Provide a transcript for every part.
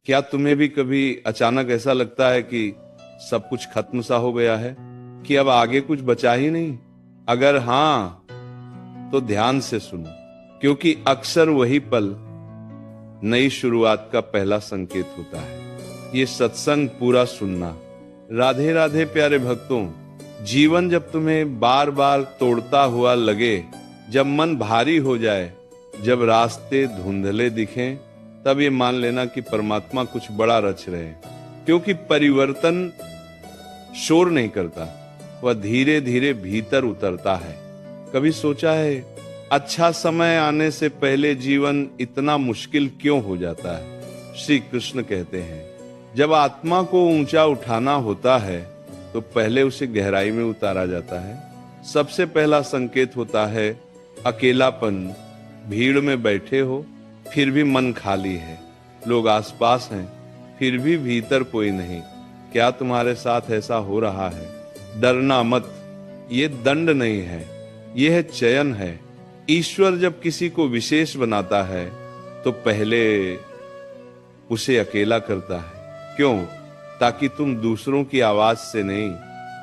क्या तुम्हें भी कभी अचानक ऐसा लगता है कि सब कुछ खत्म सा हो गया है, कि अब आगे कुछ बचा ही नहीं? अगर हाँ, तो ध्यान से सुनो, क्योंकि अक्सर वही पल नई शुरुआत का पहला संकेत होता है। ये सत्संग पूरा सुनना। राधे राधे प्यारे भक्तों। जीवन जब तुम्हें बार बार तोड़ता हुआ लगे, जब मन भारी हो जाए, जब रास्ते धुंधले दिखें, तब ये मान लेना कि परमात्मा कुछ बड़ा रच रहे हैं। क्योंकि परिवर्तन शोर नहीं करता, वह धीरे धीरे भीतर उतरता है। कभी सोचा है, अच्छा समय आने से पहले जीवन इतना मुश्किल क्यों हो जाता है? श्री कृष्ण कहते हैं, जब आत्मा को ऊंचा उठाना होता है तो पहले उसे गहराई में उतारा जाता है। सबसे पहला संकेत होता है अकेलापन। भीड़ में बैठे हो, फिर भी मन खाली है। लोग आसपास हैं, फिर भी भीतर कोई नहीं। क्या तुम्हारे साथ ऐसा हो रहा है? डरना मत, ये दंड नहीं है, यह चयन है। ईश्वर जब किसी को विशेष बनाता है तो पहले उसे अकेला करता है। क्यों? ताकि तुम दूसरों की आवाज से नहीं,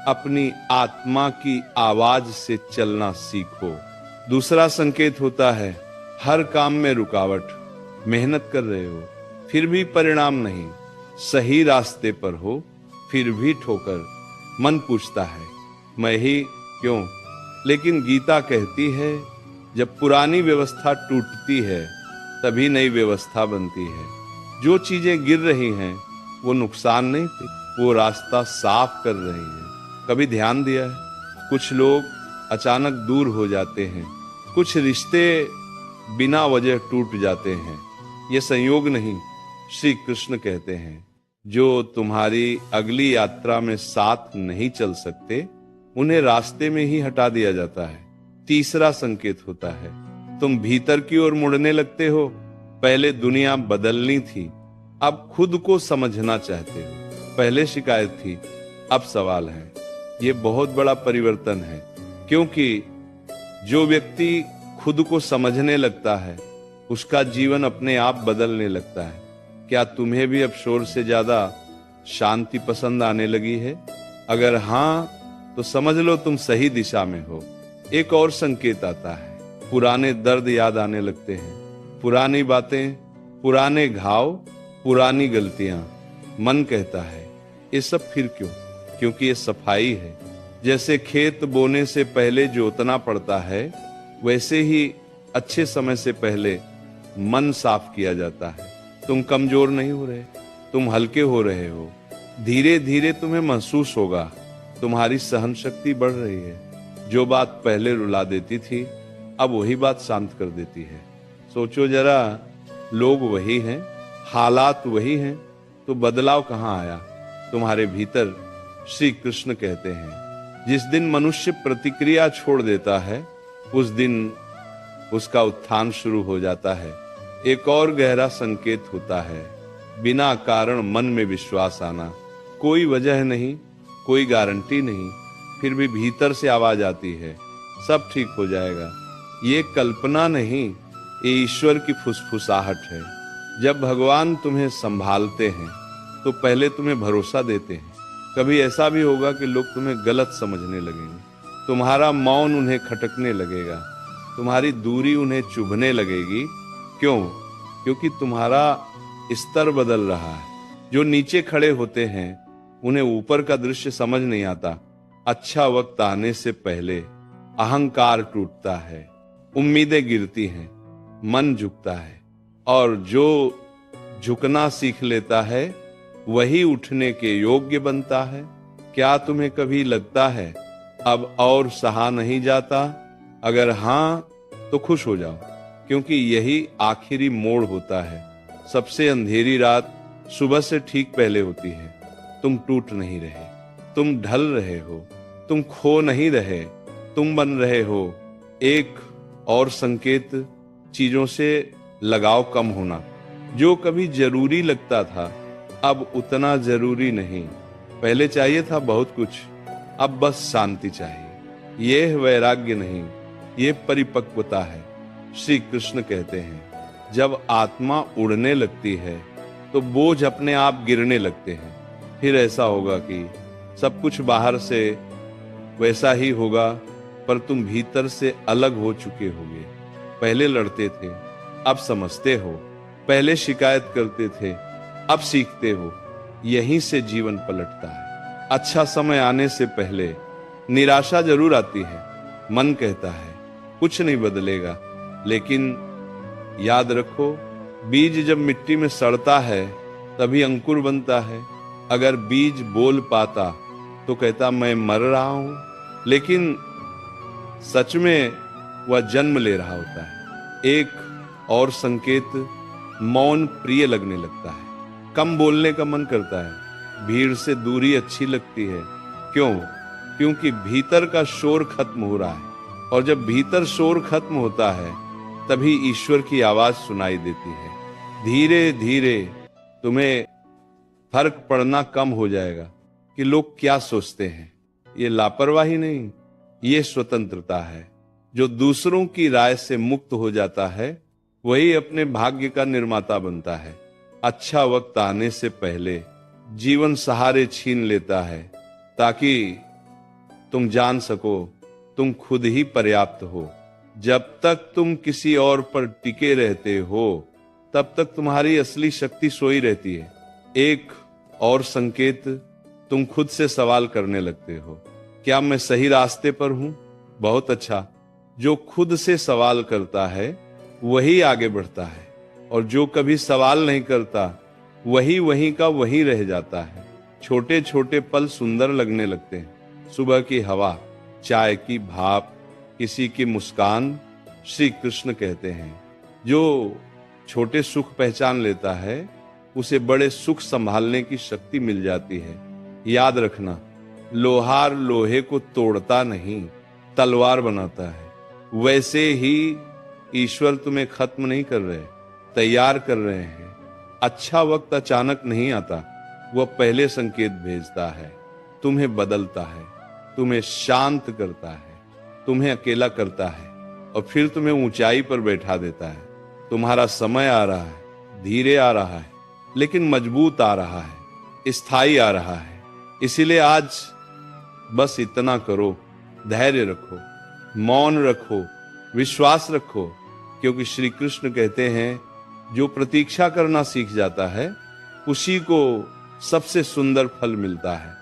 अपनी आत्मा की आवाज से चलना सीखो। दूसरा संकेत होता है हर काम में रुकावट। मेहनत कर रहे हो, फिर भी परिणाम नहीं। सही रास्ते पर हो, फिर भी ठोकर। मन पूछता है, मैं ही क्यों? लेकिन गीता कहती है, जब पुरानी व्यवस्था टूटती है तभी नई व्यवस्था बनती है। जो चीजें गिर रही हैं वो नुकसान नहीं थी, वो रास्ता साफ कर रही है। कभी ध्यान दिया है, कुछ लोग अचानक दूर हो जाते हैं, कुछ रिश्ते बिना वजह टूट जाते हैं। ये संयोग नहीं, श्री कृष्ण कहते हैं, जो तुम्हारी अगली यात्रा में साथ नहीं चल सकते, उन्हें रास्ते में ही हटा दिया जाता है। तीसरा संकेत होता है तुम भीतर की ओर मुड़ने लगते हो। पहले दुनिया बदलनी थी, अब खुद को समझना चाहते हो। पहले शिकायत थी, अब सवाल है। ये बहुत बड़ा परिवर्तन है, क्योंकि जो व्यक्ति खुद को समझने लगता है उसका जीवन अपने आप बदलने लगता है। क्या तुम्हें भी अब शोर से ज्यादा शांति पसंद आने लगी है? अगर हां, तो समझ लो तुम सही दिशा में हो। एक और संकेत आता है, पुराने दर्द याद आने लगते हैं। पुरानी बातें, पुराने घाव, पुरानी गलतियां। मन कहता है, ये सब फिर क्यों? क्योंकि ये सफाई है। जैसे खेत बोने से पहले जोतना पड़ता है, वैसे ही अच्छे समय से पहले मन साफ किया जाता है। तुम कमजोर नहीं हो रहे, तुम हल्के हो रहे हो। धीरे धीरे तुम्हें महसूस होगा, तुम्हारी सहन शक्ति बढ़ रही है। जो बात पहले रुला देती थी, अब वही बात शांत कर देती है। सोचो जरा, लोग वही हैं, हालात वही हैं, तो बदलाव कहाँ आया? तुम्हारे भीतर। श्री कृष्ण कहते हैं, जिस दिन मनुष्य प्रतिक्रिया छोड़ देता है, उस दिन उसका उत्थान शुरू हो जाता है। एक और गहरा संकेत होता है बिना कारण मन में विश्वास आना। कोई वजह नहीं, कोई गारंटी नहीं, फिर भी भीतर से आवाज आती है, सब ठीक हो जाएगा। ये कल्पना नहीं, ये ईश्वर की फुसफुसाहट है। जब भगवान तुम्हें संभालते हैं तो पहले तुम्हें भरोसा देते हैं। कभी ऐसा भी होगा कि लोग तुम्हें गलत समझने लगेंगे, तुम्हारा मौन उन्हें खटकने लगेगा, तुम्हारी दूरी उन्हें चुभने लगेगी। क्यों? क्योंकि तुम्हारा स्तर बदल रहा है। जो नीचे खड़े होते हैं उन्हें ऊपर का दृश्य समझ नहीं आता। अच्छा वक्त आने से पहले अहंकार टूटता है, उम्मीदें गिरती हैं, मन झुकता है, और जो झुकना सीख लेता है वही उठने के योग्य बनता है। क्या तुम्हें कभी लगता है अब और सहा नहीं जाता? अगर हां, तो खुश हो जाओ, क्योंकि यही आखिरी मोड़ होता है। सबसे अंधेरी रात सुबह से ठीक पहले होती है। तुम टूट नहीं रहे, तुम ढल रहे हो, तुम खो नहीं रहे, तुम बन रहे हो। एक और संकेत, चीजों से लगाव कम होना। जो कभी जरूरी लगता था, अब उतना जरूरी नहीं। पहले चाहिए था बहुत कुछ, अब बस शांति चाहिए। यह वैराग्य नहीं, ये परिपक्वता है। श्री कृष्ण कहते हैं, जब आत्मा उड़ने लगती है तो बोझ अपने आप गिरने लगते हैं। फिर ऐसा होगा कि सब कुछ बाहर से वैसा ही होगा, पर तुम भीतर से अलग हो चुके होगे। पहले लड़ते थे, अब समझते हो। पहले शिकायत करते थे, अब सीखते हो। यहीं से जीवन पलटता है। अच्छा समय आने से पहले निराशा जरूर आती है। मन कहता है कुछ नहीं बदलेगा, लेकिन याद रखो, बीज जब मिट्टी में सड़ता है तभी अंकुर बनता है। अगर बीज बोल पाता तो कहता मैं मर रहा हूं, लेकिन सच में वह जन्म ले रहा होता है। एक और संकेत, मौन प्रिय लगने लगता है। कम बोलने का मन करता है। भीड़ से दूरी अच्छी लगती है। क्यों? क्योंकि भीतर का शोर खत्म हो रहा है, और जब भीतर शोर खत्म होता है तभी ईश्वर की आवाज सुनाई देती है। धीरे धीरे तुम्हें फर्क पड़ना कम हो जाएगा कि लोग क्या सोचते हैं। ये लापरवाही नहीं, ये स्वतंत्रता है। जो दूसरों की राय से मुक्त हो जाता है वही अपने भाग्य का निर्माता बनता है। अच्छा वक्त आने से पहले जीवन सहारे छीन लेता है, ताकि तुम जान सको तुम खुद ही पर्याप्त हो। जब तक तुम किसी और पर टिके रहते हो तब तक तुम्हारी असली शक्ति सोई रहती है। एक और संकेत, तुम खुद से सवाल करने लगते हो, क्या मैं सही रास्ते पर हूं? बहुत अच्छा। जो खुद से सवाल करता है वही आगे बढ़ता है, और जो कभी सवाल नहीं करता वही वहीं का वहीं रह जाता है। छोटे छोटे पल सुंदर लगने लगते हैं। सुबह की हवा, चाय की भाप, किसी की मुस्कान। श्री कृष्ण कहते हैं, जो छोटे सुख पहचान लेता है उसे बड़े सुख संभालने की शक्ति मिल जाती है। याद रखना, लोहार लोहे को तोड़ता नहीं, तलवार बनाता है। वैसे ही ईश्वर तुम्हें खत्म नहीं कर रहे, तैयार कर रहे हैं। अच्छा वक्त अचानक नहीं आता, वह पहले संकेत भेजता है। तुम्हें बदलता है, तुम्हें शांत करता है, तुम्हें अकेला करता है, और फिर तुम्हें ऊंचाई पर बैठा देता है। तुम्हारा समय आ रहा है, धीरे आ रहा है, लेकिन मजबूत आ रहा है, स्थायी आ रहा है। इसीलिए आज बस इतना करो, धैर्य रखो, मौन रखो, विश्वास रखो, क्योंकि श्री कृष्ण कहते हैं जो प्रतीक्षा करना सीख जाता है उसी को सबसे सुंदर फल मिलता है।